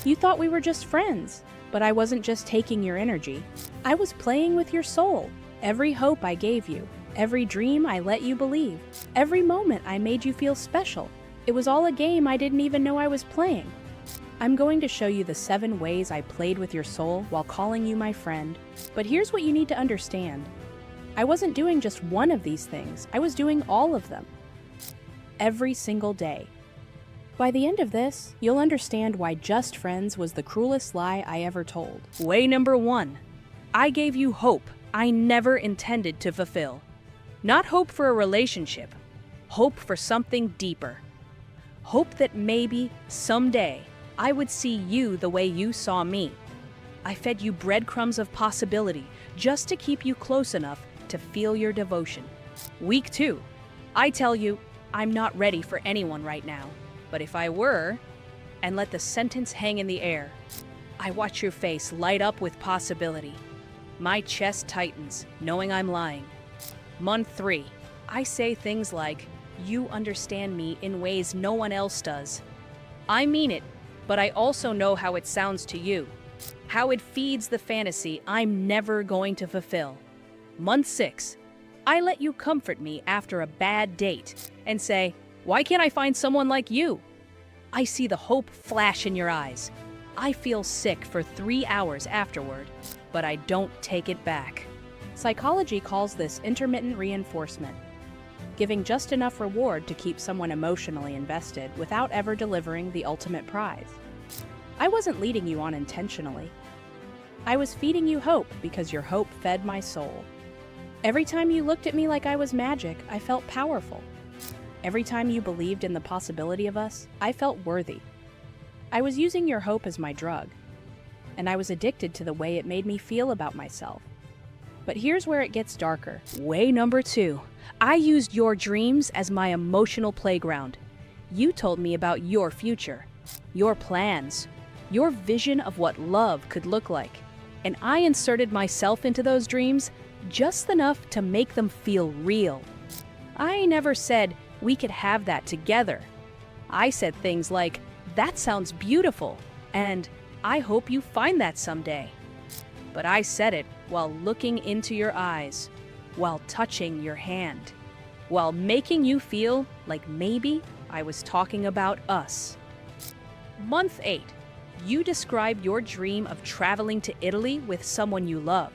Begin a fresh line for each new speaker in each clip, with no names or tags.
You thought we were just friends, but I wasn't just taking your energy. I was playing with your soul. Every hope I gave you, every dream I let you believe, every moment I made you feel special. It was all a game I didn't even know I was playing. I'm going to show you the 7 ways I played with your soul while calling you my friend. But here's what you need to understand. I wasn't doing just one of these things. I was doing all of them. Every single day. By the end of this, you'll understand why just friends was the cruelest lie I ever told. Way number 1. I gave you hope I never intended to fulfill. Not hope for a relationship. Hope for something deeper. Hope that maybe, someday, I would see you the way you saw me. I fed you breadcrumbs of possibility just to keep you close enough to feel your devotion. Week 2. I tell you, I'm not ready for anyone right now. But if I were, and let the sentence hang in the air, I watch your face light up with possibility. My chest tightens, knowing I'm lying. Month 3. I say things like, you understand me in ways no one else does. I mean it, but I also know how it sounds to you. How it feeds the fantasy I'm never going to fulfill. Month 6. I let you comfort me after a bad date and say, why can't I find someone like you? I see the hope flash in your eyes. I feel sick for 3 hours afterward, but I don't take it back. Psychology calls this intermittent reinforcement, giving just enough reward to keep someone emotionally invested without ever delivering the ultimate prize. I wasn't leading you on intentionally. I was feeding you hope because your hope fed my soul. Every time you looked at me like I was magic, I felt powerful. Every time you believed in the possibility of us, I felt worthy. I was using your hope as my drug, and I was addicted to the way it made me feel about myself. But here's where it gets darker. Way number 2. I used your dreams as my emotional playground. You told me about your future, your plans, your vision of what love could look like. And I inserted myself into those dreams just enough to make them feel real. I never said, we could have that together. I said things like, that sounds beautiful, and I hope you find that someday. But I said it while looking into your eyes, while touching your hand, while making you feel like maybe I was talking about us. Month 8. You describe your dream of traveling to Italy with someone you love.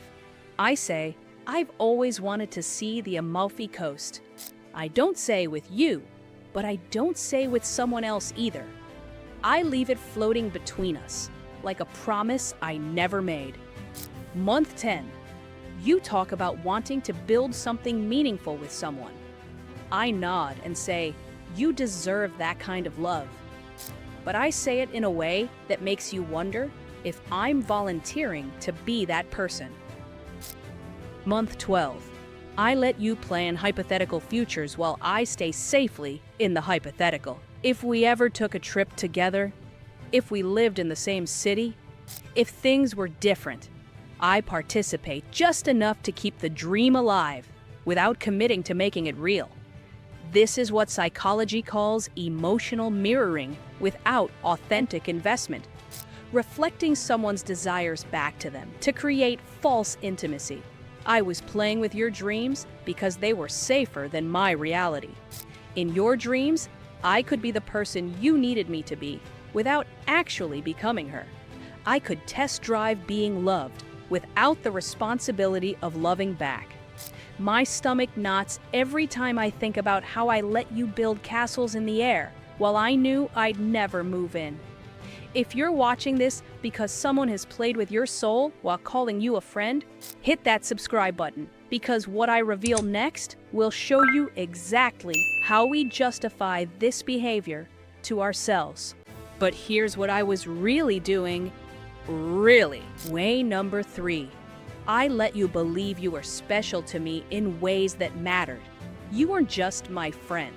I say, I've always wanted to see the Amalfi Coast. I don't say with you, but I don't say with someone else either. I leave it floating between us, like a promise I never made. Month 10. You talk about wanting to build something meaningful with someone. I nod and say, you deserve that kind of love. But I say it in a way that makes you wonder if I'm volunteering to be that person. Month 12. I let you plan hypothetical futures while I stay safely in the hypothetical. If we ever took a trip together, if we lived in the same city, if things were different, I participate just enough to keep the dream alive without committing to making it real. This is what psychology calls emotional mirroring without authentic investment, reflecting someone's desires back to them to create false intimacy. I was playing with your dreams because they were safer than my reality. In your dreams, I could be the person you needed me to be without actually becoming her. I could test drive being loved without the responsibility of loving back. My stomach knots every time I think about how I let you build castles in the air while I knew I'd never move in. If you're watching this because someone has played with your soul while calling you a friend, hit that subscribe button, because what I reveal next will show you exactly how we justify this behavior to ourselves. But here's what I was really doing. Really. Way number 3. I let you believe you were special to me in ways that mattered. You weren't just my friend.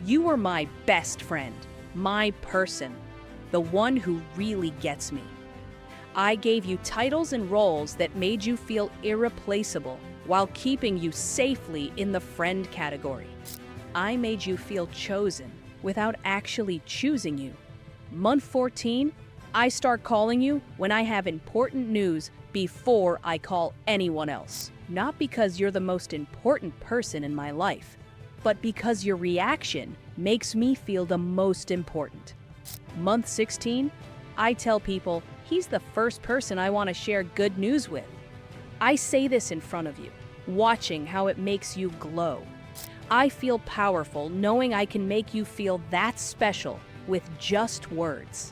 You were my best friend, my person. The one who really gets me. I gave you titles and roles that made you feel irreplaceable while keeping you safely in the friend category. I made you feel chosen without actually choosing you. Month 14, I start calling you when I have important news before I call anyone else. Not because you're the most important person in my life, but because your reaction makes me feel the most important. Month 16, I tell people he's the first person I want to share good news with. I say this in front of you, watching how it makes you glow. I feel powerful knowing I can make you feel that special with just words.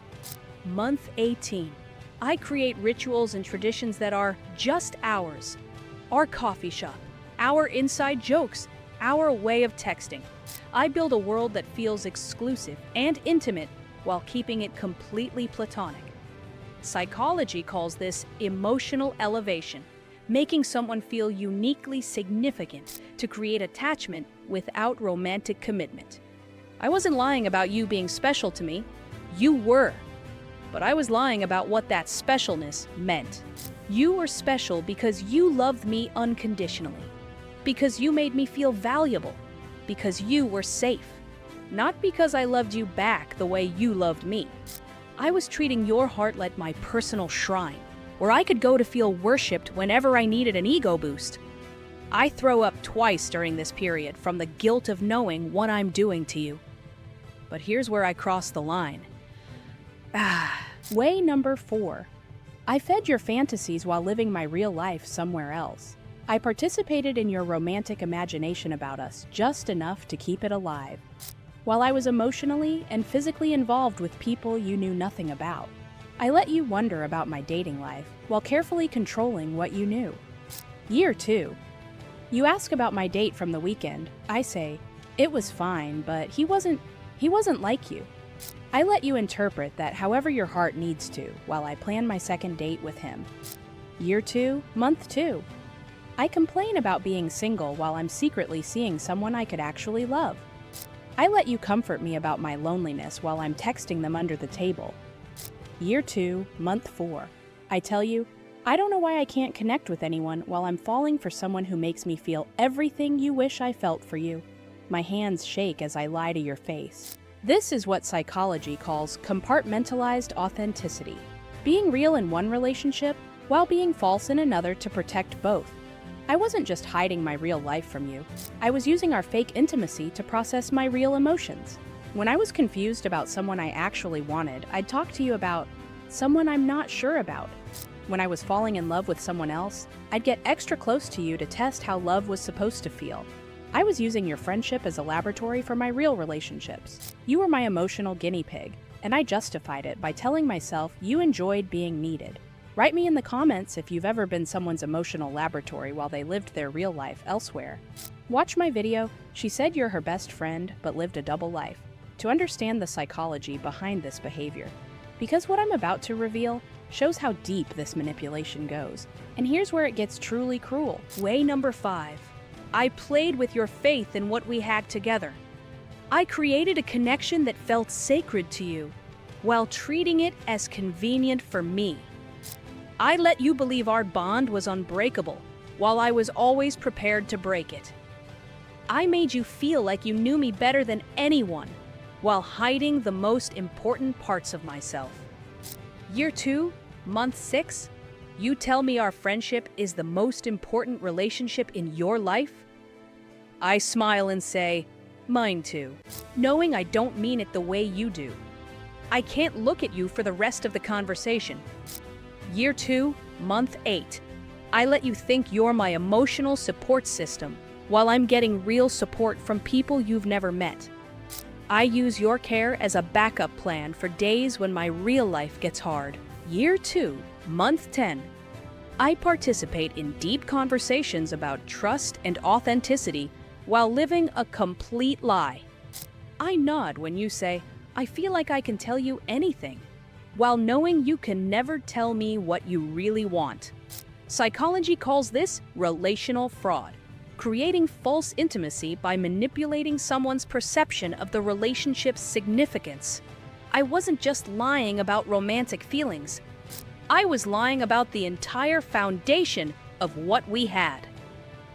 Month 18, I create rituals and traditions that are just ours. Our coffee shop, our inside jokes, our way of texting. I build a world that feels exclusive and intimate while keeping it completely platonic. Psychology calls this emotional elevation, making someone feel uniquely significant to create attachment without romantic commitment. I wasn't lying about you being special to me. You were. But I was lying about what that specialness meant. You were special because you loved me unconditionally, because you made me feel valuable, because you were safe, not because I loved you back the way you loved me. I was treating your heart like my personal shrine, where I could go to feel worshipped whenever I needed an ego boost. I throw up twice during this period from the guilt of knowing what I'm doing to you. But here's where I cross the line. Way number 4. I fed your fantasies while living my real life somewhere else. I participated in your romantic imagination about us just enough to keep it alive, while I was emotionally and physically involved with people you knew nothing about. I let you wonder about my dating life while carefully controlling what you knew. Year 2. You ask about my date from the weekend. I say, it was fine, but he wasn't like you. I let you interpret that however your heart needs to while I plan my second date with him. Year 2, month 2. I complain about being single while I'm secretly seeing someone I could actually love. I let you comfort me about my loneliness while I'm texting them under the table. Year 2, month 4. I tell you, I don't know why I can't connect with anyone while I'm falling for someone who makes me feel everything you wish I felt for you. My hands shake as I lie to your face. This is what psychology calls compartmentalized authenticity. Being real in one relationship while being false in another to protect both. I wasn't just hiding my real life from you. I was using our fake intimacy to process my real emotions. When I was confused about someone I actually wanted, I'd talk to you about someone I'm not sure about. When I was falling in love with someone else, I'd get extra close to you to test how love was supposed to feel. I was using your friendship as a laboratory for my real relationships. You were my emotional guinea pig, and I justified it by telling myself you enjoyed being needed. Write me in the comments if you've ever been someone's emotional laboratory while they lived their real life elsewhere. Watch my video, She Said You're Her Best Friend but Lived a Double Life, to understand the psychology behind this behavior. Because what I'm about to reveal shows how deep this manipulation goes. And here's where it gets truly cruel. Way number 5. I played with your faith in what we had together. I created a connection that felt sacred to you, while treating it as convenient for me. I let you believe our bond was unbreakable, while I was always prepared to break it. I made you feel like you knew me better than anyone, while hiding the most important parts of myself. Year 2, month 6, you tell me our friendship is the most important relationship in your life? I smile and say, mine too, knowing I don't mean it the way you do. I can't look at you for the rest of the conversation. Year 2, month 8. I let you think you're my emotional support system, while I'm getting real support from people you've never met. I use your care as a backup plan for days when my real life gets hard. Year 2, month 10. I participate in deep conversations about trust and authenticity while living a complete lie. I nod when you say, I feel like I can tell you anything, while knowing you can never tell me what you really want. Psychology calls this relational fraud, creating false intimacy by manipulating someone's perception of the relationship's significance. I wasn't just lying about romantic feelings. I was lying about the entire foundation of what we had.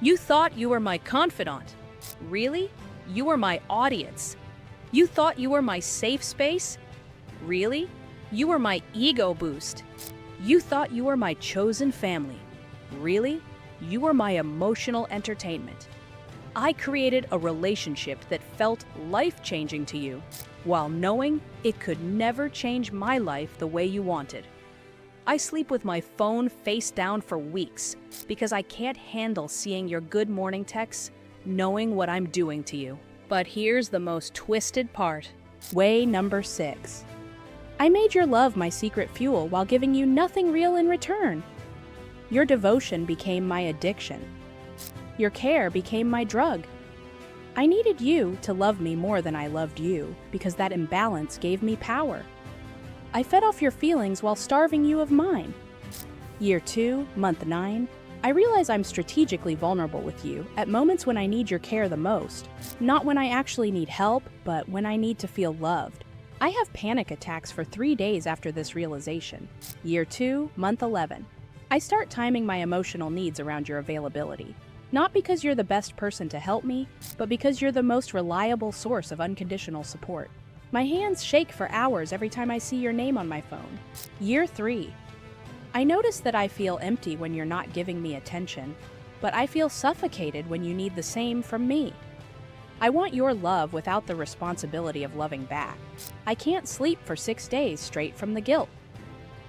You thought you were my confidant. Really? You were my audience. You thought you were my safe space. Really? You were my ego boost. You thought you were my chosen family. Really? You were my emotional entertainment. I created a relationship that felt life-changing to you, while knowing it could never change my life the way you wanted. I sleep with my phone face down for weeks because I can't handle seeing your good morning texts, knowing what I'm doing to you. But here's the most twisted part. Way number 6. I made your love my secret fuel while giving you nothing real in return. Your devotion became my addiction. Your care became my drug. I needed you to love me more than I loved you because that imbalance gave me power. I fed off your feelings while starving you of mine. Year 2, month 9, I realize I'm strategically vulnerable with you at moments when I need your care the most. Not when I actually need help, but when I need to feel loved. I have panic attacks for 3 days after this realization. Year 2, month 11. I start timing my emotional needs around your availability. Not because you're the best person to help me, but because you're the most reliable source of unconditional support. My hands shake for hours every time I see your name on my phone. Year 3. I notice that I feel empty when you're not giving me attention, but I feel suffocated when you need the same from me. I want your love without the responsibility of loving back. I can't sleep for 6 days straight from the guilt.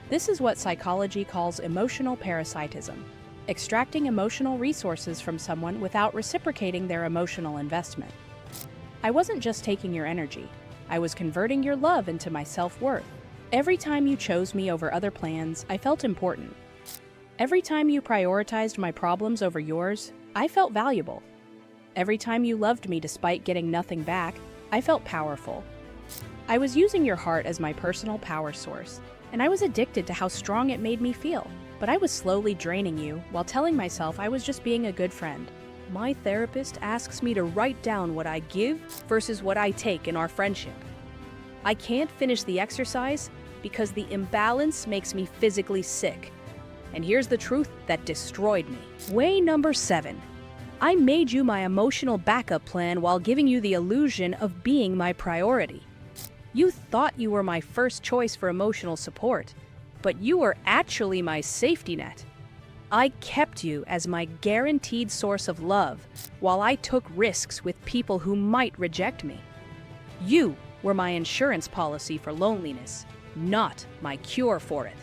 This is what psychology calls emotional parasitism. Extracting emotional resources from someone without reciprocating their emotional investment. I wasn't just taking your energy. I was converting your love into my self-worth. Every time you chose me over other plans, I felt important. Every time you prioritized my problems over yours, I felt valuable. Every time you loved me despite getting nothing back, I felt powerful. I was using your heart as my personal power source, and I was addicted to how strong it made me feel. But I was slowly draining you while telling myself I was just being a good friend. My therapist asks me to write down what I give versus what I take in our friendship. I can't finish the exercise because the imbalance makes me physically sick. And here's the truth that destroyed me. Way number 7. I made you my emotional backup plan while giving you the illusion of being my priority. You thought you were my first choice for emotional support, but you were actually my safety net. I kept you as my guaranteed source of love while I took risks with people who might reject me. You were my insurance policy for loneliness, not my cure for it.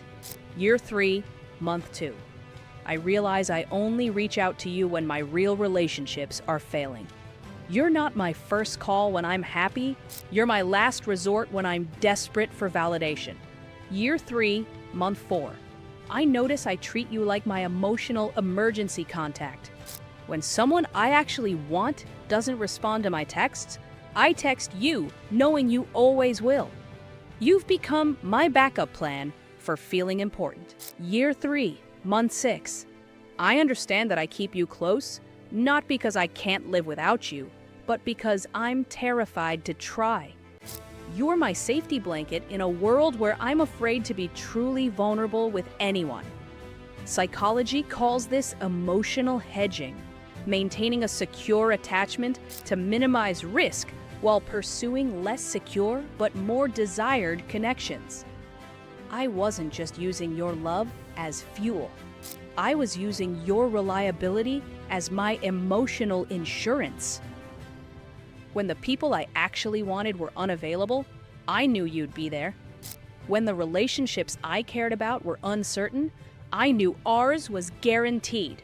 Year 3, month 2. I realize I only reach out to you when my real relationships are failing. You're not my first call when I'm happy. You're my last resort when I'm desperate for validation. Year 3, month 4. I notice I treat you like my emotional emergency contact. When someone I actually want doesn't respond to my texts, I text you knowing you always will. You've become my backup plan for feeling important. Year 3, month 6. I understand that I keep you close, not because I can't live without you, but because I'm terrified to try. You're my safety blanket in a world where I'm afraid to be truly vulnerable with anyone. Psychology calls this emotional hedging, maintaining a secure attachment to minimize risk while pursuing less secure but more desired connections. I wasn't just using your love as fuel. I was using your reliability as my emotional insurance. When the people I actually wanted were unavailable, I knew you'd be there. When the relationships I cared about were uncertain, I knew ours was guaranteed.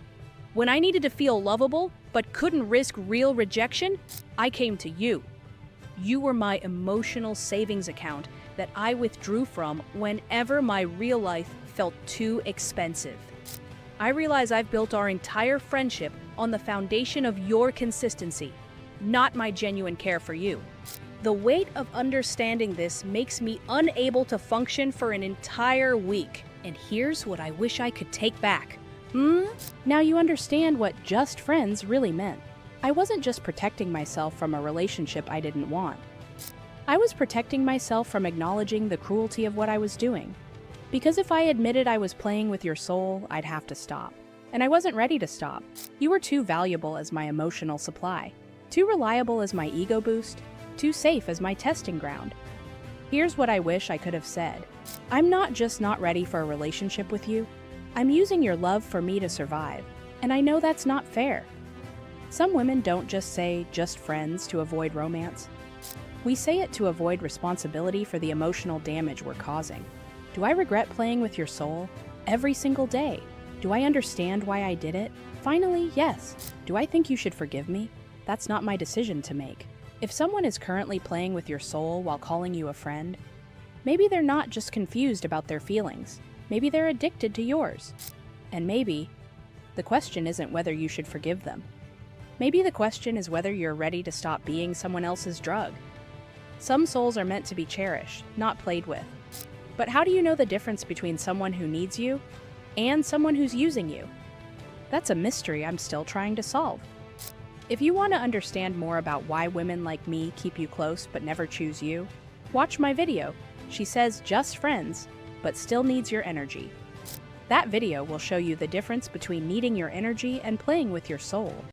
When I needed to feel lovable but couldn't risk real rejection, I came to you. You were my emotional savings account that I withdrew from whenever my real life felt too expensive. I realize I've built our entire friendship on the foundation of your consistency, not my genuine care for you. The weight of understanding this makes me unable to function for an entire week. And here's what I wish I could take back. Now you understand what just friends really meant. I wasn't just protecting myself from a relationship I didn't want. I was protecting myself from acknowledging the cruelty of what I was doing. Because if I admitted I was playing with your soul, I'd have to stop. And I wasn't ready to stop. You were too valuable as my emotional supply. Too reliable as my ego boost, too safe as my testing ground. Here's what I wish I could have said. I'm not just not ready for a relationship with you. I'm using your love for me to survive, and I know that's not fair. Some women don't just say just friends to avoid romance. We say it to avoid responsibility for the emotional damage we're causing. Do I regret playing with your soul? Every single day. Do I understand why I did it? Finally, yes. Do I think you should forgive me? That's not my decision to make. If someone is currently playing with your soul while calling you a friend, maybe they're not just confused about their feelings. Maybe they're addicted to yours. And maybe the question isn't whether you should forgive them. Maybe the question is whether you're ready to stop being someone else's drug. Some souls are meant to be cherished, not played with. But how do you know the difference between someone who needs you and someone who's using you? That's a mystery I'm still trying to solve. If you want to understand more about why women like me keep you close but never choose you, watch my video. She says just friends, but still needs your energy. That video will show you the difference between needing your energy and playing with your soul.